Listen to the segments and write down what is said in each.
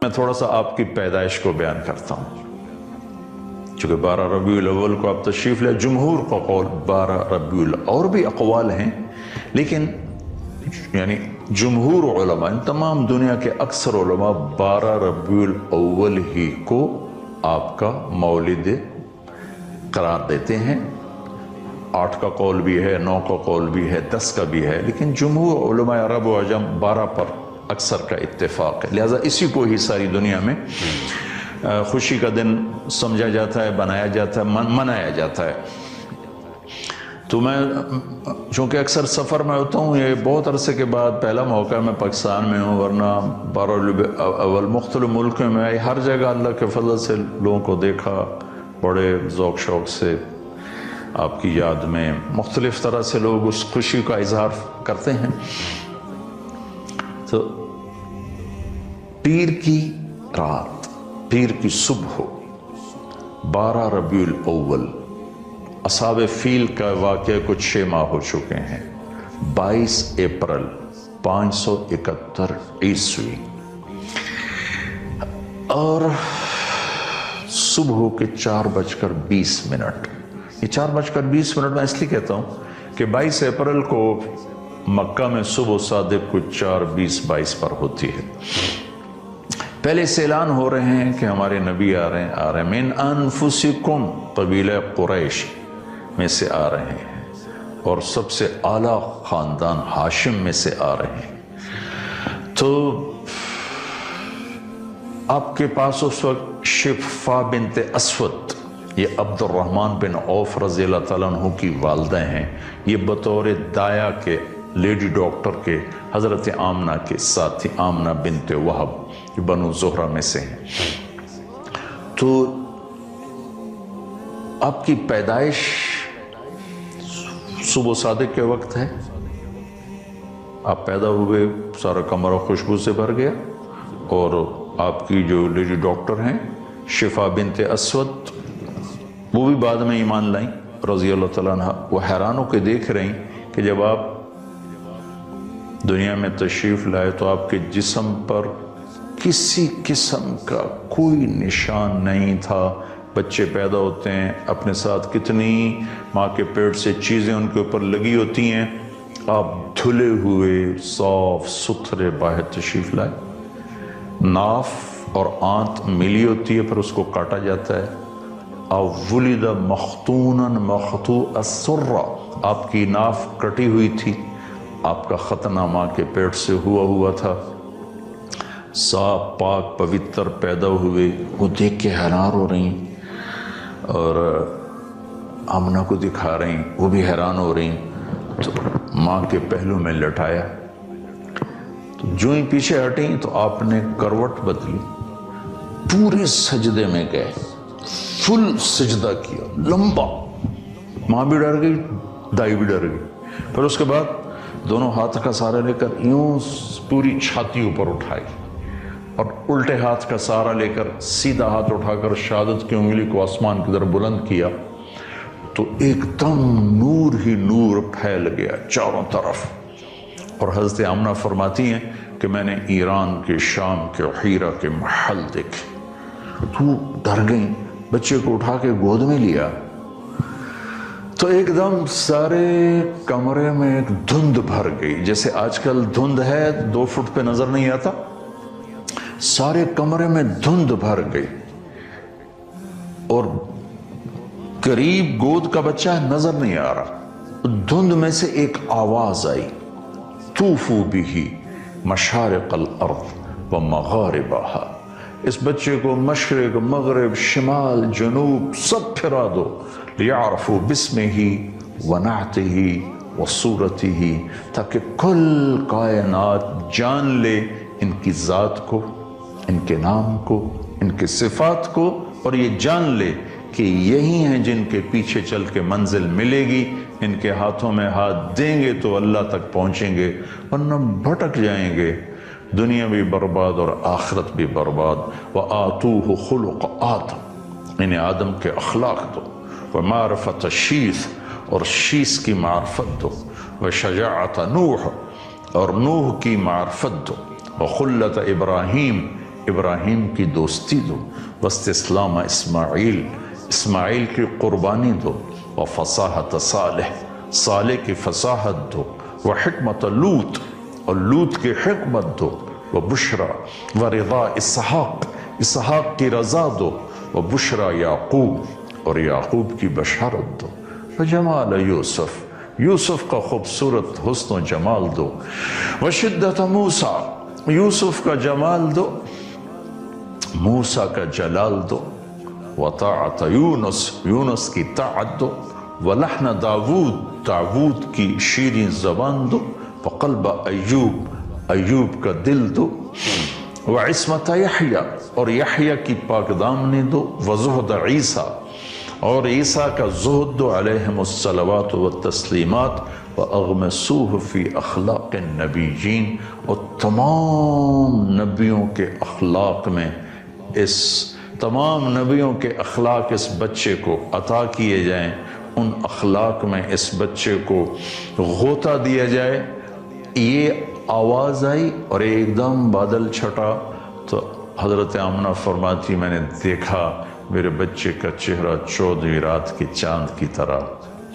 میں تھوڑا سا آپ کی پیدائش کو بیان کرتا ہوں، چونکہ 12 ربیع الاول کو آپ تشریف لے، جمہور کا قول 12 ربیع الاول، اور بھی اقوال ہیں، لیکن یعنی جمہور علماء، تمام دنیا کے اکثر علماء 12 ربیع الاول ہی کو آپ کا مولد قرار دیتے ہیں۔ 8 کا قول بھی ہے، 9 کا قول بھی ہے، 10 کا بھی ہے، لیکن جمہور علماء عرب و عجم 12 پر اکثر کا اتفاق ہے، لہٰذا اسی کو ہی ساری دنیا میں خوشی کا دن سمجھا جاتا ہے، بنایا جاتا ہے، منایا جاتا ہے۔ تو میں چونکہ اکثر سفر میں ہوتا ہوں، یہ بہت عرصے کے بعد پہلا موقع میں پاکستان میں ہوں، ورنہ 12 ربیع اول مختلف ملکوں میں ہر جگہ اللہ کے فضل سے لوگوں کو دیکھا، بڑے ذوق شوق سے آپ کی یاد میں مختلف طرح سے لوگ اس خوشی کا اظہار کرتے ہیں۔ تو پیر کی رات، پیر کی صبح، 12 ربیع الاول، اصحاب فیل کا واقعہ کچھ 6 ماہ ہو چکے ہیں، 22 اپریل 571 عیسوی، اور صبح کے 4:20۔ یہ 4:20 میں اس لیے کہتا ہوں کہ 22 اپریل کو مکہ میں صبح صادق کو 4:20-22 پر ہوتی ہے۔ پہلے سے اعلان ہو رہے ہیں کہ ہمارے نبی آ رہے ہیں، من انفسکم، قبیلہ قریش میں سے آ رہے ہیں، اور سب سے اعلیٰ خاندان ہاشم میں سے آ رہے ہیں۔ تو آپ کے پاس اس وقت شفا بنت اسود، یہ عبد الرحمن بن عوف رضی اللہ تعالیٰ عنہ کی والدہ ہیں، یہ بطور دایا کے لیڈی ڈاکٹر کے حضرت آمنہ کے ساتھی، آمنہ بنت وہب، جو بنو زہرہ میں سے ہیں۔ تو آپ کی پیدائش صبح صادق کے وقت ہے، آپ پیدا ہوئے، سارا کمرہ خوشبو سے بھر گیا، اور آپ کی جو لیڈی ڈاکٹر ہیں شفا بنت اسود، وہ بھی بعد میں ایمان لائیں رضی اللہ تعالیٰ عنہ۔ وہ حیران ہو کے دیکھ رہی کہ جب آپ دنیا میں تشریف لائے تو آپ کے جسم پر کسی قسم کا کوئی نشان نہیں تھا۔ بچے پیدا ہوتے ہیں، اپنے ساتھ کتنی ماں کے پیٹ سے چیزیں ان کے اوپر لگی ہوتی ہیں، آپ دھلے ہوئے صاف ستھرے باہر تشریف لائے۔ ناف اور آنت ملی ہوتی ہے، پھر اس کو کاٹا جاتا ہے۔ ولد مختونا مقطوع السرہ، آپ کی ناف کٹی ہوئی تھی، آپ کا ختنہ ماں کے پیٹ سے ہوا تھا۔ صاف پاک پوتر پیدا ہوئے، وہ دیکھ کے حیران ہو رہی، اور آمنہ کو دکھا رہی، وہ بھی حیران ہو رہی۔ تو ماں کے پہلو میں لٹایا، تو جو ہی پیچھے ہٹیں تو آپ نے کروٹ بدلی، پورے سجدے میں گئے، فل سجدہ کیا لمبا۔ ماں بھی ڈر گئی، دائی بھی ڈر گئی۔ پھر اس کے بعد دونوں ہاتھ کا سہارا لے کر یوں پوری چھاتی اوپر اٹھائی، اور الٹے ہاتھ کا سہارا لے کر سیدھا ہاتھ اٹھا کر شہادت کی انگلی کو آسمان کی طرف بلند کیا، تو ایک دم نور ہی نور پھیل گیا چاروں طرف۔ اور حضرت آمنہ فرماتی ہیں کہ میں نے ایران کے، شام کے، حیرہ کے محل دیکھے۔ تو ڈر گئیں، بچے کو اٹھا کے گود میں لیا، تو ایک دم سارے کمرے میں ایک دھند بھر گئی، جیسے آج کل دھند ہے 2 فٹ پہ نظر نہیں آتا، سارے کمرے میں دھند بھر گئی، اور قریب گود کا بچہ نظر نہیں آ رہا۔ دھند میں سے ایک آواز آئی، طوفوا بہ مشارق الارض و مغاربہا، اس بچے کو مشرق، مغرب، شمال، جنوب سب پھرا دو، لیعرفوا باسمہ ونعتہ وصورتہ، تاکہ کل کائنات جان لے ان کی ذات کو، ان کے نام کو، ان کے صفات کو، اور یہ جان لے کہ یہی ہیں جن کے پیچھے چل کے منزل ملے گی، ان کے ہاتھوں میں ہاتھ دیں گے تو اللہ تک پہنچیں گے، ورنہ بھٹک جائیں گے، دنیا بھی برباد اور آخرت بھی برباد۔ وَآتُوهُ خُلُقَ آدم، انہیں آدم کے اخلاق دو، وَمَعْرِفَةَ شیث، اور شیث کی معرفت دو، وَشَجَاعَةَ نوح، اور نوح کی معرفت دو، وَخُلَّةَ ابراہیم، ابراہیم کی دوستی دو، واستسلام اسماعیل، اسماعیل کی قربانی دو، وفصاحت صالح، صالح کی فصاحت دو، وحکمت لوط، اور لوط کی حکمت دو، وبشرا ورضا اسحاق، اسحاق کی رضا دو، وبشرا یعقوب، اور یعقوب کی بشارت دو، وجمال یوسف، یوسف کا خوبصورت حسن و جمال دو، وشدت موسیٰ، یوسف کا جمال دو، موسیٰ کا جلال دو، وطاعت یونس، یونس کی طاعت دو، ولحن داود، داود کی شیریں زبان دو، وقلب ایوب، ایوب کا دل دو، وعصمت یحییٰ، اور یحییٰ کی پاک دامنی دو، وزہد عیسیٰ، اور عیسیٰ کا زہد دو، علیہم الصلوات والتسلیمات، وَأَغْمَسُوهُ فِي أَخْلَاقِ النَّبِيِّينَ، اور تمام نبیوں کے اخلاق میں، اس تمام نبیوں کے اخلاق اس بچے کو عطا کیے جائیں، ان اخلاق میں اس بچے کو غوطہ دیا جائے۔ یہ آواز آئی اور ایک دم بادل چھٹا، تو حضرت آمنہ فرماتی میں نے دیکھا میرے بچے کا چہرہ 14ویں رات کی چاند کی طرح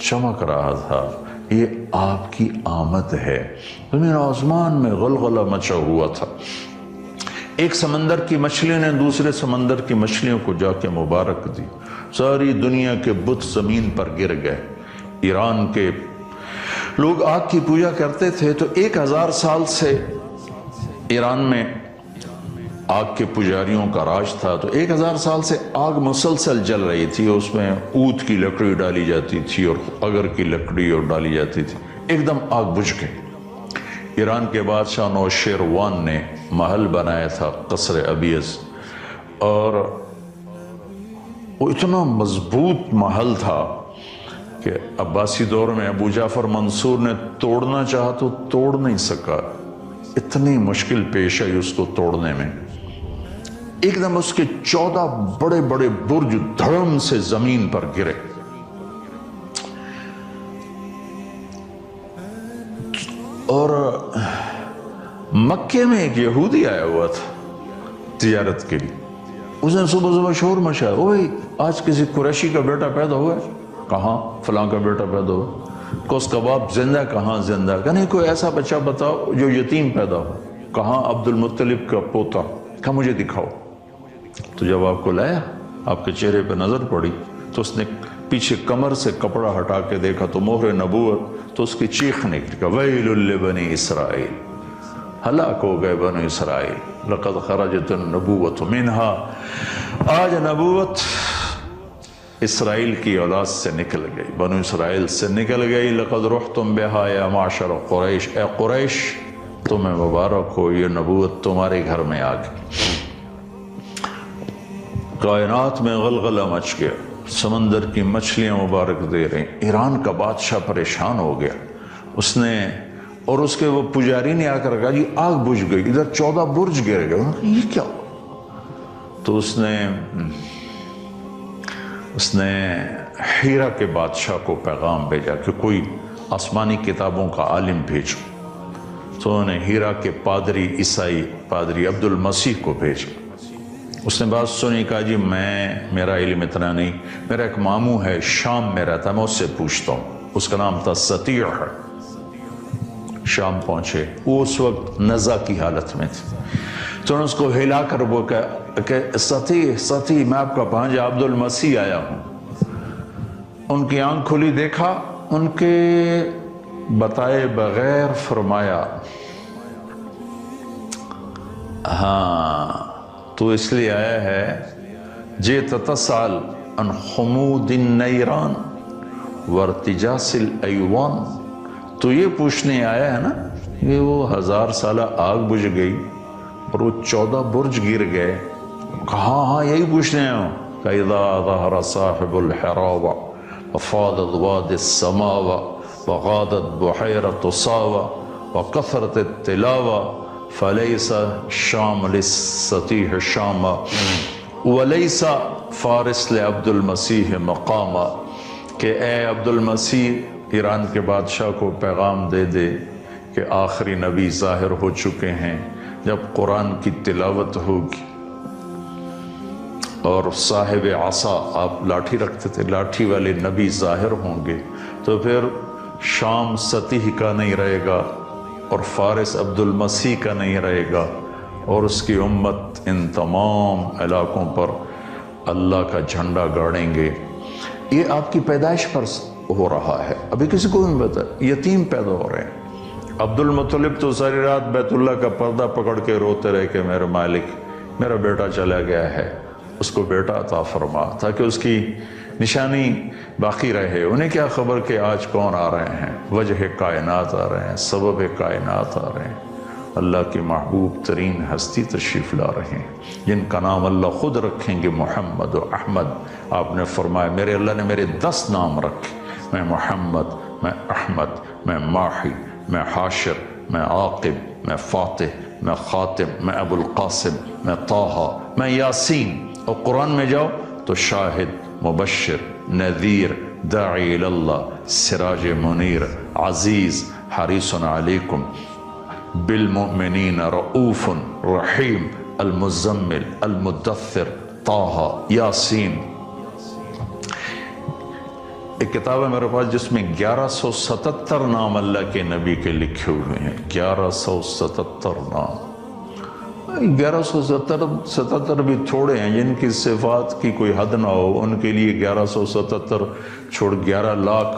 چمک رہا تھا۔ یہ آپ کی آمد ہے۔ زمین آسمان میں غلغلہ مچا ہوا تھا۔ ایک سمندر کی مچھلی نے دوسرے سمندر کی مچھلیوں کو جا کے مبارک دی، ساری دنیا کے بت زمین پر گر گئے۔ ایران کے لوگ آگ کی پوجا کرتے تھے، تو 1000 سال سے ایران میں آگ کے پجاریوں کا راج تھا، تو 1000 سال سے آگ مسلسل جل رہی تھی، اس میں اود کی لکڑی ڈالی جاتی تھی اور اگر کی لکڑی اور ڈالی جاتی تھی، ایک دم آگ بجھ گئی۔ ایران کے بادشاہ نوشیروان نے محل بنایا تھا قصر ابیض، اور وہ اتنا مضبوط محل تھا کہ عباسی دور میں ابو جعفر منصور نے توڑنا چاہا تو توڑ نہیں سکا، اتنی مشکل پیش آئی اس کو توڑنے میں۔ ایک دم اس کے 14 بڑے بڑے برج دھڑم سے زمین پر گرے، اور مکے میں ایک یہودی آیا ہوا تھا تجارت کے لیے۔ اس نے صبح صبح شور مچایا، اوہ آج کسی قریشی کا بیٹا پیدا ہوا ہے؟ کہاں؟ فلاں کا بیٹا پیدا ہوا۔ کوس کباب زندہ؟ کہاں زندہ؟ کہ نہیں، کوئی ایسا بچہ بتاؤ جو یتیم پیدا ہو۔ کہاں؟ عبد المطلب کا پوتا۔ کہا مجھے دکھاؤ۔ تو جب آپ کو لایا، آپ کے چہرے پہ نظر پڑی، تو اس نے پیچھے کمر سے کپڑا ہٹا کے دیکھا تو مہر نبوت، تو اس کی چیخ نکلی کہ ویل لبنی اسرائیل، ہلاک ہو گئے بنو اسرائیل، لقد خرجت النبوت منہا، آج نبوت اسرائیل کی اولاد سے نکل گئی، بنو اسرائیل سے نکل گئی۔ لقد رحتم بہا یا معشر قریش، اے قریش تمہیں مبارک ہو، یہ نبوت تمہارے گھر میں آ گئی۔ کائنات میں غلغلہ مچ گیا، سمندر کی مچھلیاں مبارک دے رہی۔ ایران کا بادشاہ پریشان ہو گیا، اس نے اور اس کے وہ پجاری نے آ کر کہا جی آگ بجھ گئی، ادھر 14 برج گر گئے۔ یہ کیا ہوا؟ تو اس نے ہیرا کے بادشاہ کو پیغام بھیجا کہ کوئی آسمانی کتابوں کا عالم بھیجو۔ تو انہوں نے ہیرا کے پادری عیسائی پادری عبد المسیح کو بھیجا۔ اس نے بات سنی، کہا جی میرا علم اتنا نہیں، میرا ایک ماموں ہے شام میں رہتا ہے، میں اس سے پوچھتا ہوں۔ اس کا نام تھا سطیع۔ شام پہنچے، وہ اس وقت نزع کی حالت میں تھے، تو انہوں نے اس کو ہلا کر وہ کہ سطیع میں آپ کا بھانجا عبد المسیح آیا ہوں۔ ان کی آنکھ کھلی، دیکھا، ان کے بتائے بغیر فرمایا ہاں تو اس لیے آیا ہے جیت تسأل عن خمود النیران وارتجاس الایوان، تو یہ پوچھنے آیا ہے نا کہ وہ 1000 سالہ آگ بجھ گئی اور وہ 14 برج گر گئے، کہاں؟ ہاں یہی پوچھنے آیا ہوں۔ فَإِذَا ظَهَرَ صَاحِبُ الْحِرَاوَ وَفَاضَتْ وَادِ السَّمَاوَ وَغَادَتْ بُحَيْرَةُ صَاوَ وَكَثْرَتِ التِّلَاوَ فَلَيْسَ شَامُ لِلسَّطِيحِ شَامَ وَلَيْسَ فارس لعبد المسیح مقامہ، کہ اے عبد المسیح ایران کے بادشاہ کو پیغام دے دے کہ آخری نبی ظاہر ہو چکے ہیں، جب قرآن کی تلاوت ہوگی اور صاحب عصا، آپ لاٹھی رکھتے تھے، لاٹھی والے نبی ظاہر ہوں گے تو پھر شام سطح کا نہیں رہے گا اور فارس عبد المسیح کا نہیں رہے گا، اور اس کی امت ان تمام علاقوں پر اللہ کا جھنڈا گاڑیں گے۔ یہ آپ کی پیدائش پر ہو رہا ہے، ابھی کسی کو نہیں پتا، یتیم پیدا ہو رہے ہیں۔ عبد المطلب تو ساری رات بیت اللہ کا پردہ پکڑ کے روتے رہے کہ میرے مالک میرا بیٹا چلا گیا ہے، اس کو بیٹا عطا فرما تاکہ اس کی نشانی باقی رہے۔ انہیں کیا خبر کہ آج کون آ رہے ہیں، وجہ کائنات آ رہے ہیں، سبب کائنات آ رہے ہیں، اللہ کی محبوب ترین ہستی تشریف لا رہے ہیں جن کا نام اللہ خود رکھیں گے، محمد و احمد۔ آپ نے فرمایا میرے اللہ نے میرے 10 نام رکھے، میں محمد، میں احمد، میں ماحی، میں حاشر، میں عاقب، میں فاتح، میں خاتم، میں ابو القاسم، میں طٰہٰ، میں یاسین۔ اور قرآن میں جاؤ تو شاہد، مبشر، نذیر، داعی اللہ، سراج منیر، عزیز، حریص علیکم، بالمؤمنین رؤوف رحیم، المزمل، المدثر، طٰہٰ، یاسین۔ ایک کتاب ہے میرے پاس جس میں 1177 نام اللہ کے نبی کے لکھے ہوئے ہیں، 1177 نام۔ 1177 بھی تھوڑے ہیں، جن کی صفات کی کوئی حد نہ ہو ان کے لیے 1177 چھوڑ 11 لاکھ